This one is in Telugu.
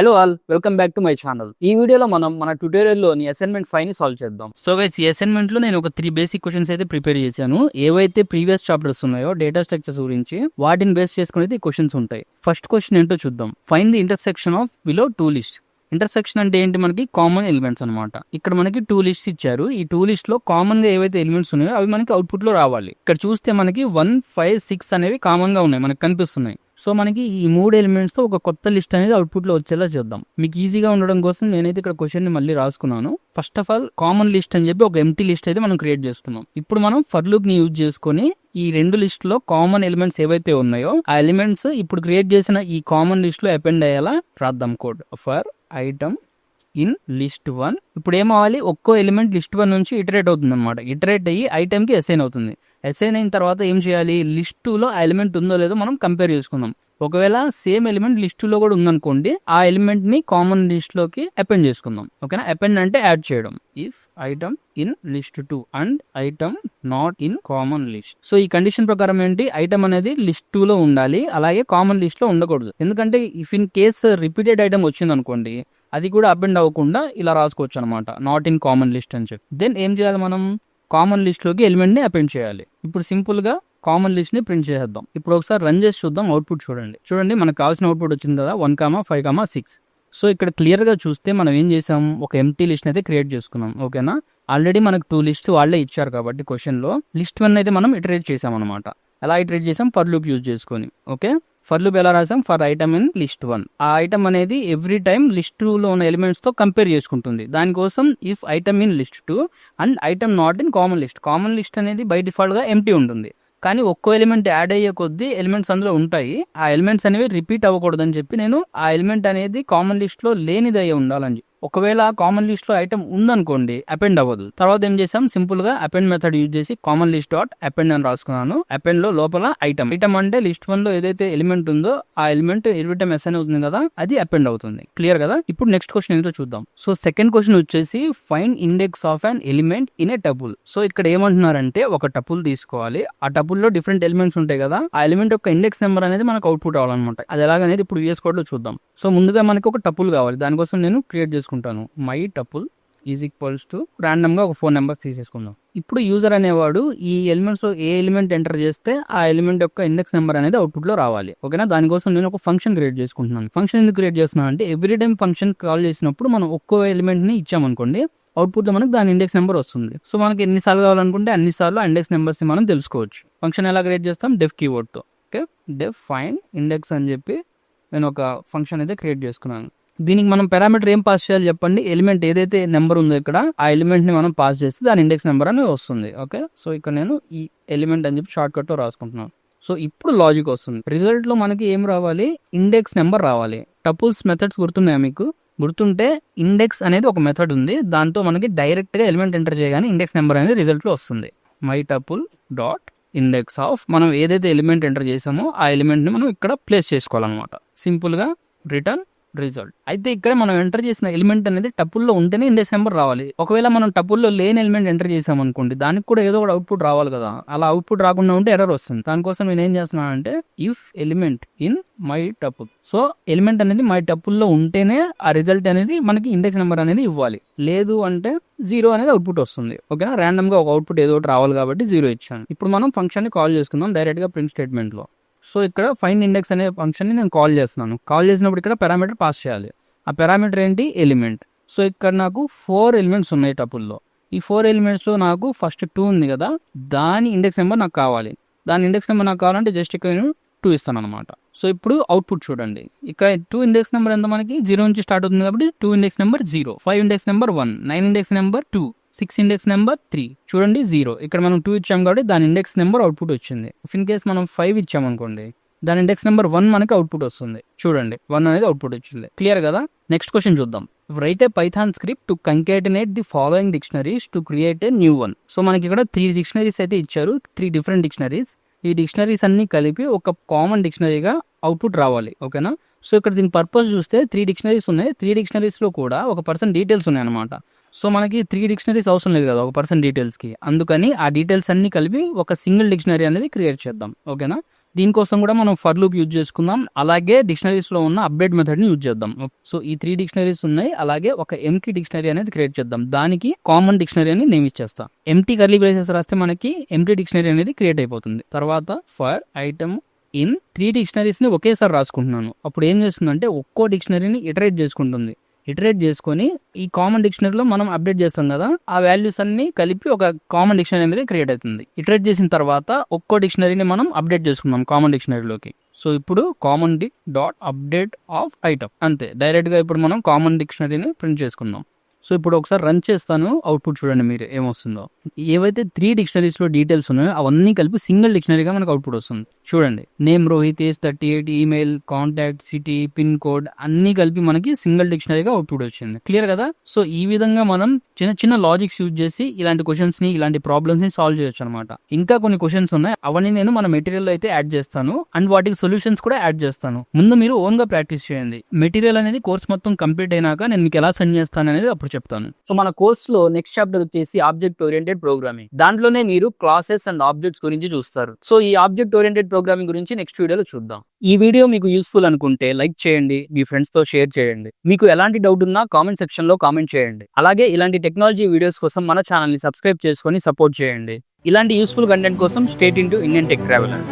Hello all, welcome back to my channel. ఈ వీడియోలో మనం మన ట్యుటోరియల్లోని అసైన్మెంట్ 5 ని సాల్వ్ చేద్దాం. సో గైస్, ఈ అసైన్మెంట్ లో నేను ఒక 3 బేసిక్ క్వశ్చన్స్ అయితే ప్రిపేర్ చేశాను. ఏవైతే ప్రీవియస్ చాప్టర్స్ ఉన్నాయో డేటా స్ట్రక్చర్స్ గురించి, వాటిని బేస్ చేసుకుని అయితే ఈ క్వశ్చన్స్ ఉంటాయి. ఫస్ట్ క్వశ్చన్ ఏంటో చూద్దాం. Find the intersection of below two list. Intersection అంటే ఏంటి? మనకి కామన్ ఎలిమెంట్స్ అనమాట. ఇక్కడ మనకి 2 లిస్ట్స్ ఇచ్చారు. ఈ 2 లిస్ట్ లో కామన్ గా ఏవైతే ఎలిమెంట్స్ ఉన్నాయో అవి మనకి అవుట్పుట్ లో రావాలి. ఇక్కడ చూస్తే మనకి 1, 5, 6 అనేవి కామన్ గా ఉన్నాయి, మనకి కనిపిస్తున్నాయి. సో మనకి ఈ 3 ఎలిమెంట్స్ తో ఒక కొత్త లిస్ట్ అనేది అవుట్పుట్ లో వచ్చేలా చేద్దాం. మీకు ఈజీగా ఉండడం కోసం నేనైతే ఇక్కడ క్వశ్చన్ ని మళ్ళీ రాసుకున్నాను. First of all common list అని చెప్పి ఒక ఎంటీ లిస్ట్ అయితే మనం క్రియేట్ చేసుకున్నాం. ఇప్పుడు మనం ఫర్ లూప్ ని యూజ్ చేసుకుని ఈ 2 లిస్ట్ లో కామన్ ఎలిమెంట్స్ ఏవైతే ఉన్నాయో ఆ ఎలిమెంట్స్ ఇప్పుడు క్రియేట్ చేసిన ఈ కామన్ లిస్ట్ లో అపెండ్ అయ్యేలా రాద్దాం code. For item in list 1. ఇప్పుడు ఏమవ్వాలి? ఒక్కో ఎలిమెంట్ లిస్ట్ 1 నుంచి ఇటరేట్ అవుతుంది అనమాట. ఇటరేట్ అయ్యి ఐటమ్ కి అసైన్ అవుతుంది. అసైన్ అయిన తర్వాత ఏం చేయాలి? లిస్ట్ 2లో ఆ ఎలిమెంట్ ఉందో లేదో మనం కంపేర్ చేసుకుందాం. ఒకవేళ సేమ్ ఎలిమెంట్ లిస్ట్ 2లో కూడా ఉందనుకోండి, ఆ ఎలిమెంట్ ని కామన్ లిస్ట్ లోకి అపెండ్ చేసుకుందాం. ఓకేనా? అపెండ్ అంటే యాడ్ చేయడం. If item in list 2 and item not in common list. So ఈ కండిషన్ ప్రకారం ఏంటి? ఐటమ్ అనేది లిస్ట్ 2లో ఉండాలి, అలాగే కామన్ లిస్ట్ లో ఉండకూడదు. ఎందుకంటే if in case repeated item వచ్చింది అనుకోండి, అది కూడా అపెండ్ అవ్వకుండా ఇలా రాసుకోవచ్చు అనమాట, నాట్ ఇన్ కామన్ లిస్ట్ అని చెప్పి. దెన్ ఏం చేయాలి? మనం కామన్ లిస్ట్ లోకి ఎలిమెంట్ ని అపెండ్ చేయాలి. ఇప్పుడు సింపుల్ గా కామన్ లిస్ట్ ని ప్రింట్ చేద్దాం. ఇప్పుడు ఒకసారి రన్ చేసి చూద్దాం. అవుట్పుట్ చూడండి మనకు కావాల్సిన అవుట్పుట్ వచ్చింది కదా, 1, 5, 6. సో ఇక్కడ క్లియర్ గా చూస్తే మనం ఏం చేసాం? ఒక ఎంటీ లిస్ట్ అయితే క్రియేట్ చేసుకున్నాం. ఓకేనా? ఆల్రెడీ మనకు 2 లిస్ట్ వాళ్ళే ఇచ్చారు కాబట్టి క్వశ్చన్ లో లిస్ట్ 1 అయితే మనం ఇటరేట్ చేసాం అనమాట. ఎలా ఇటరేట్ చేసాం? ఫర్ లూప్ యూజ్ చేసుకొని. ఓకే, ఫర్ లూప్ ఎలా రాసాం? For item in list 1. ఆ ఐటమ్ అనేది ఎవ్రీ టైమ్ లిస్ట్ 2లో ఉన్న ఎలిమెంట్స్ తో కంపేర్ చేసుకుంటుంది. దానికోసం if item in list 2 and item not in common list. Common list అనేది బై డిఫాల్ట్ గా ఎంటీ ఉంటుంది, కానీ ఒక్కో ఎలిమెంట్ యాడ్ అయ్యే కొద్దీ ఎలిమెంట్స్ అందులో ఉంటాయి. ఆ ఎలిమెంట్స్ అనేవి రిపీట్ అవ్వకూడదని చెప్పి నేను ఆ ఎలిమెంట్ అనేది కామన్ లిస్ట్ లో లేనిది అయ్యి ఉండాలని చెప్పి. ఒకవేళ కామన్ లిస్ట్ లో ఐటమ్ ఉందనుకోండి, అపెండ్ అవ్వదు. తర్వాత ఏం చేసాం? సింపుల్ గా అపెండ్ మెథడ్ యూజ్ చేసి కామన్ లిస్ట్ డాట్ అపెండ్ అని రాసుకున్నాను. అపెండ్ లో లోపల ఐటమ్ అంటే లిస్ట్ 1 లో ఏదైతే ఎలిమెంట్ ఉందో ఆ ఎలిమెంట్ ఎవ్రీ టైమ్ అసైన్ అవుతుంది కదా, అది అపెండ్ అవుతుంది. క్లియర్ కదా? ఇప్పుడు నెక్స్ట్ క్వశ్చన్ ఏంటో చూద్దాం. సో సెకండ్ క్వశ్చన్ వచ్చేసి find index of an element in a tuple. So ఇక్కడ ఏమంటున్నారంటే ఒక టపుల్ తీసుకోవాలి. ఆ టపుల్ లో డిఫరెంట్ ఎలిమెంట్స్ ఉంటాయి కదా, ఆ ఎలిమెంట్ యొక్క ఇండెక్స్ నెంబర్ అనేది మనకు అవుట్పుట్ అవ్వాలన్నమాట. అది ఎలాగనేది ఇప్పుడు VS కోడ్ లో చూద్దాం. సో ముందుగా మనకి ఒక టపుల్ కావాలి. దానికోసం నేను క్రియేట్ చేసుకుంటాను. My tuple is equals to random గా ఒక 4 నెంబర్స్ తీసేసుకుందాం. ఇప్పుడు యూజర్ అనేవాడు ఈ ఎలిమెంట్స్ లో ఏ ఎలిమెంట్ ఎంటర్ చేస్తే ఆ ఎలిమెంట్ యొక్క ఇండెక్స్ నెంబర్ అనేది అవుట్పుట్ లో రావాలి. ఓకేనా? దానికోసం నేను ఒక ఫంక్షన్ క్రియేట్ చేసుకుంటున్నాను. ఫంక్షన్ ఎందుకు క్రియేట్ చేస్తున్నాను అంటే ఎవ్రీ టైం ఫంక్షన్ కాల్ చేసినప్పుడు మనం ఒక్కో ఎలిమెంట్ ని ఇచ్చామనుకోండి, అవుట్పుట్ లో మనకి దాని ఇండెక్స్ నెంబర్ వస్తుంది. సో మనకి ఎన్నిసార్లు కావాలనుకుంటే అన్నిసార్లు ఆ ఇండెక్స్ నెంబర్స్ ని మనం తెలుసుకోవచ్చు. ఫంక్షన్ ఎలా క్రియేట్ చేస్తాం? డెఫ్ కీవర్డ్ తో. ఓకే, డెఫ్ ఫైండ్ ఇండెక్స్ అని చెప్పి నేను ఒక ఫంక్షన్ అయితే క్రియేట్ చేసుకున్నాను. దీనికి మనం పారామీటర్ ఏం పాస్ చేయాలి చెప్పండి? ఎలిమెంట్ ఏదైతే నెంబర్ ఉందో ఇక్కడ ఆ ఎలిమెంట్ ని మనం పాస్ చేస్తే దాని ఇండెక్స్ నెంబర్ అనేది వస్తుంది. ఓకే, సో ఇక్కడ నేను ఈ ఎలిమెంట్ అని చెప్పి షార్ట్ కట్ తో రాసుకుంటున్నాను. సో ఇప్పుడు లాజిక్ వస్తుంది. రిజల్ట్ లో మనకి ఏం రావాలి? ఇండెక్స్ నెంబర్ రావాలి. టపుల్స్ మెథడ్స్ గుర్తున్నాయా మీకు? గుర్తుంటే ఇండెక్స్ అనేది ఒక మెథడ్ ఉంది, దాంతో మనకి డైరెక్ట్ గా ఎలిమెంట్ ఎంటర్ చేయగానే ఇండెక్స్ నెంబర్ అనేది రిజల్ట్ లో వస్తుంది. My tuple dot index of మనం ఏదైతే ఎలిమెంట్ ఎంటర్ చేసామో ఆ ఎలిమెంట్ ని మనం ఇక్కడ ప్లేస్ చేసుకోవాలన్నమాట. సింపుల్ గా రిటర్న్ రిజల్ట్. అయితే ఇక్కడ మనం ఎంటర్ చేసిన ఎలిమెంట్ అనేది టపుల్లో ఉంటేనే ఇండెక్స్ నెంబర్ రావాలి. ఒకవేళ మనం టపుల్లో లేని ఎలిమెంట్ ఎంటర్ చేసాం అనుకోండి, దానికి కూడా ఏదో ఒక అవుట్పుట్ రావాలి కదా. అలా అవుట్పుట్ రాకుండా ఉంటే ఎర్రర్ వస్తుంది. దానికోసం నేను ఏం చేస్తున్నాను అంటే if element in my tuple. So element అనేది మై టపుల్లో ఉంటేనే ఆ రిజల్ట్ అనేది మనకి ఇండెక్స్ నెంబర్ అనేది ఇవ్వాలి. లేదు అంటే 0 అనేది అవుట్పుట్ వస్తుంది. ఓకేనా? ర్యాండమ్ గా ఒక అవుట్పుట్ ఏదో ఒకటి రావాలి కాబట్టి 0 ఇచ్చాను. ఇప్పుడు మనం ఫంక్షన్ ని కాల్ చేసుకుందాం డైరెక్ట్ గా ప్రింట్ స్టేట్మెంట్ లో. సో ఇక్కడ ఫైండ్ ఇండెక్స్ అనే ఫంక్షన్ ని నేను కాల్ చేస్తున్నాను. కాల్ చేసినప్పుడు ఇక్కడ పారామీటర్ పాస్ చేయాలి. ఆ పారామీటర్ ఏంటి? ఎలిమెంట్. సో ఇక్కడ నాకు 4 ఎలిమెంట్స్ ఉన్నాయి టపుల్లో. ఈ 4 ఎలిమెంట్స్ లో నాకు ఫస్ట్ 2 ఉంది కదా, దాని ఇండెక్స్ నెంబర్ నాకు కావాలి. దాని ఇండెక్స్ నెంబర్ నాకు కావాలంటే జస్ట్ ఇక్కడ నేను 2 ఇస్తాను అనమాట. సో ఇప్పుడు అవుట్పుట్ చూడండి. ఇక్కడ 2 ఇండెక్స్ నెంబర్ ఎంత? మనకి 0 నుంచి స్టార్ట్ అవుతుంది కాబట్టి 2 index number 0, 5 index number 1, 9 index number 2, 6 index number 3. చూడండి 0. ఇక్కడ మనం 2 ఇచ్చాం కాబట్టి దాని ఇండెక్స్ నెంబర్ అవుట్పుట్ వచ్చింది. ఇఫ్ ఇన్ కేస్ మనం 5 ఇచ్చామనుకోండి, దాని ఇండెక్స్ నెంబర్ 1 మనకి అవుట్పుట్ వస్తుంది. చూడండి 1 అనేది అవుట్పుట్ వచ్చింది. క్లియర్ కదా? నెక్స్ట్ క్వశ్చన్ చూద్దాం. Right A Python script to concatenate the following dictionaries to create a new one. So మనకి ఇక్కడ 3 డిక్షనరీస్ అయితే ఇచ్చారు, 3 డిఫరెంట్ డిక్షనరీస్. ఈ డిక్షనరీస్ అన్ని కలిపి ఒక కామన్ డిక్షనరీగా అవుట్పుట్ రావాలి. ఓకేనా? సో ఇక్కడ దీని పర్పస్ చూస్తే 3 డిక్షనరీస్ ఉన్నాయి. 3 డిక్షనరీస్ లో కూడా ఒక పర్సన్ డీటెయిల్స్ ఉన్నాయి అనమాట. సో మనకి 3 డిక్షనరీస్ అవసరం లేదు కదా ఒక పర్సన్ డీటెయిల్స్ కి. అందుకని ఆ డీటెయిల్స్ అన్ని కలిపి ఒక సింగిల్ డిక్షనరీ అనేది క్రియేట్ చేద్దాం. ఓకేనా? దీనికోసం కూడా మనం ఫర్ లూప్ యూజ్ చేసుకుందాం, అలాగే డిక్షనరీస్ లో ఉన్న అప్డేట్ మెథడ్ ని యూజ్ చేద్దాం. సో ఈ 3 డిక్షనరీస్ ఉన్నాయి, అలాగే ఒక ఎంటీ డిక్షనరీ అనేది క్రియేట్ చేద్దాం. దానికి కామన్ డిక్షనరీ అని నేమ్ ఇచ్చేస్తాం. ఎంటీ కర్లీ బ్రేసెస్ రాస్తే మనకి ఎంటీ డిక్షనరీ అనేది క్రియేట్ అయిపోతుంది. తర్వాత ఫర్ ఐటమ్ ఇన్ 3 డిక్షనరీస్ ని ఒకేసారి రాసుకుంటున్నాను. అప్పుడు ఏం చేస్తుందంటే ఒక్కో డిక్షనరీని ఇటరేట్ చేసుకుంటుంది. ఇటరేట్ చేసుకొని ఈ కామన్ డిక్షనరీలో మనం అప్డేట్ చేస్తాం కదా, ఆ వాల్యూస్ అన్ని కలిపి ఒక కామన్ డిక్షనరీ అనేది క్రియేట్ అవుతుంది. ఇటరేట్ చేసిన తర్వాత ఒక్కో డిక్షనరీని మనం అప్డేట్ చేసుకుందాం కామన్ డిక్షనరీలోకి. సో ఇప్పుడు common dot update of item, అంతే. డైరెక్ట్ గా ఇప్పుడు మనం కామన్ డిక్షనరీని ప్రింట్ చేసుకుందాం. సో ఇప్పుడు ఒకసారి రన్ చేస్తాను, అవుట్పుట్ చూడండి మీరు ఏమొస్తుందో. ఏవైతే 3 డిక్షనరీస్ లో డీటెయిల్స్ ఉన్నాయో అవన్నీ కలిపి సింగిల్ డిక్షనరీగా మనకు అవుట్పుట్ వస్తుంది. చూడండి, name Rohit, age 38, email, contact, city, pin code అన్ని కలిపి మనకి సింగిల్ డిక్షనరీగా అవుట్పుట్ వచ్చింది. క్లియర్ కదా? సో ఈ విధంగా మనం చిన్న చిన్న లాజిక్స్ యూజ్ చేసి ఇలాంటి క్వశ్చన్స్ ని, ఇలాంటి ప్రాబ్లమ్స్ ని సాల్వ్ చేయొచ్చు అనమాట. ఇంకా కొన్ని క్వశ్చన్స్ ఉన్నాయి, అవన్నీ నేను మన మెటీరియల్ లో అయితే యాడ్ చేస్తాను, అండ్ వాటికి సొల్యూషన్స్ కూడా యాడ్ చేస్తాను. ముందు మీరు ఓన్ గా ప్రాక్టీస్ చేయండి. మెటీరియల్ అనేది కోర్స్ మొత్తం కంప్లీట్ అయినాక నేను మీకు ఎలా సెండ్ చేస్తాను అనేది అప్పుడు చెప్తాను. సో మన కోర్స్ లో నెక్స్ట్ చాప్టర్ వచ్చేసి ఆబ్జెక్ట్ ఓరియంటెడ్ ప్రోగ్రామింగ్. దాంట్లోనే మీరు క్లాసెస్ అండ్ ఆబ్జెక్ట్స్ గురించి చూస్తారు. సో ఈ ఆబ్జెక్ట్ ఓరియంటెడ్ ప్రోగ్రామింగ్ గురించి నెక్స్ట్ వీడియోలో చూద్దాం. ఈ వీడియో మీకు యూస్ఫుల్ అనుకుంటే లైక్ చేయండి, మీ ఫ్రెండ్స్ తో షేర్ చేయండి. మీకు ఎలాంటి డౌట్ ఉన్నా కామెంట్ సెక్షన్ లో కామెంట్ చేయండి. అలాగే ఇలాంటి టెక్నాలజీ వీడియోస్ కోసం మన ఛానల్ ని సబ్స్క్రైబ్ చేసుకొని సపోర్ట్ చేయండి. ఇలాంటి యూస్ఫుల్ కంటెంట్ కోసం stay tuned to Indian tech traveller.